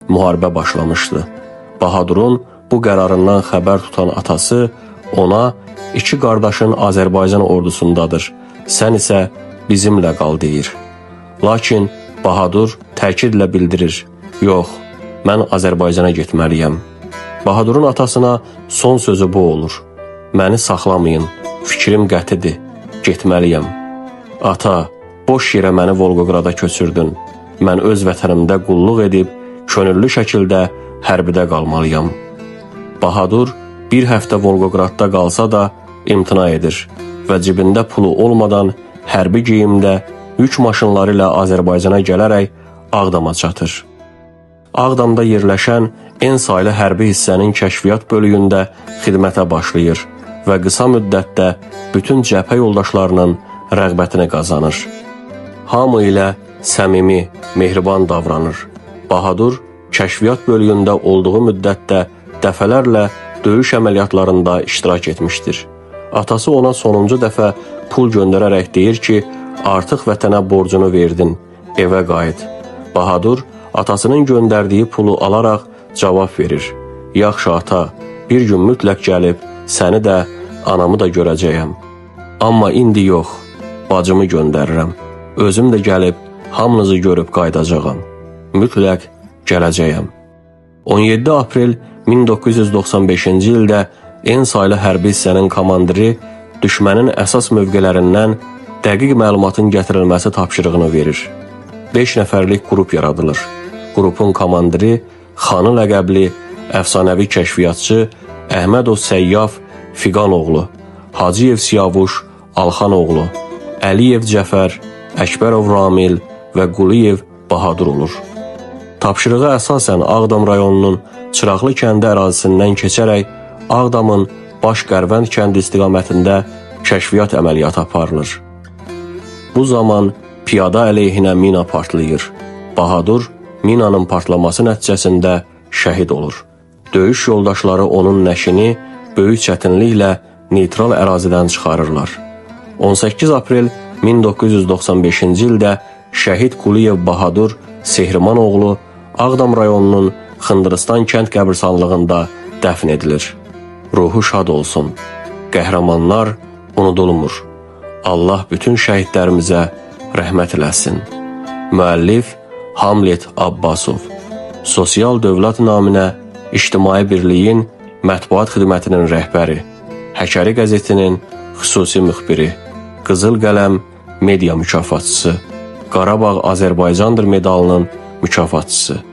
müharibə başlamışdı. Bahadurun bu qərarından xəbər tutan atası ona iki qardaşın Azərbaycan ordusundadır, sən isə bizimlə qal deyir. Lakin Bahadur təkidlə bildirir, yox, mən Azərbaycana getməliyəm. Bahadurun atasına son sözü bu olur, məni saxlamayın, fikrim qətidir, getməliyəm. Ata, boş yerə məni Volqograda köçürdün, mən öz vətənimdə qulluq edib, könüllü şəkildə hərbidə qalmalıyam. Bahadur bir həftə Volqogradda qalsa da imtina edir və cibində pulu olmadan hərbi geyimdə yük maşınları ilə Azərbaycana gələrək Ağdama çatır. Ağdamda yerləşən en saylı hərbi hissənin kəşfiyyat bölüyündə xidmətə başlayır və qısa müddətdə bütün cəbhə yoldaşlarının rəğbətini qazanır. Hamı ilə səmimi, mehriban davranır. Bahadur kəşfiyyat bölüyündə olduğu müddətdə dəfələrlə döyüş əməliyyatlarında iştirak etmişdir. Atası ona sonuncu dəfə pul göndərərək deyir ki, artıq vətənə borcunu verdin, evə qayıt. Bahadur atasının göndərdiyi pulu alaraq cavab verir. Yaxşı ata, bir gün mütləq gəlib səni də, anamı da görəcəyəm. Amma indi yox, bacımı göndərirəm. Özüm də gəlib hamınızı görüb qayıdacağam. Mütləq gələcəyəm. 17 aprel 1995-ci ildə en saylı hərbi hissənin komandiri düşmənin əsas mövqələrindən dəqiq məlumatın gətirilməsi tapşırığını verir. 5 nəfərlik qrup yaradılır. Qrupun komandiri Xanı ləqəbli əfsanəvi kəşfiyyatçı Əhmədov Səyyaf Fiqanoğlu, Hacıyev Siyavuş Alxanoğlu, Əliyev Cəfər, Əkbərov Ramil və Quliyev Bahadur olur. Tapşırığa əsasən Ağdam rayonunun Çıraqlı kəndi ərazisindən keçərək Ağdamın Baş-Qərvənd kəndi istiqamətində kəşfiyyat əməliyyatı aparılır. Bu zaman piyada əleyhinə mina partlayır. Bahadur minanın partlaması nəticəsində şəhid olur. Döyüş yoldaşları onun nəşini böyük çətinliklə neytral ərazidən çıxarırlar. 18 aprel 1995-ci ildə şəhid Quliyev Bahadur Sehrimanoğlu Ağdam rayonunun Xındırıstan kənd qəbirstanlığında dəfn edilir. Ruhu şad olsun. Qəhrəmanlar unudulmur. Allah bütün şəhidlərimizə rəhmət eləsin. Müəllif Hamlet Abbasov. Sosial Dövlət naminə İctimai Birliyin Mətbuat Xidmətinin rəhbəri, Həkəri qəzetinin xüsusi müxbiri, Qızıl Qələm media mükafatçısı, Qarabağ Azərbaycandır medalının mükafatçısı.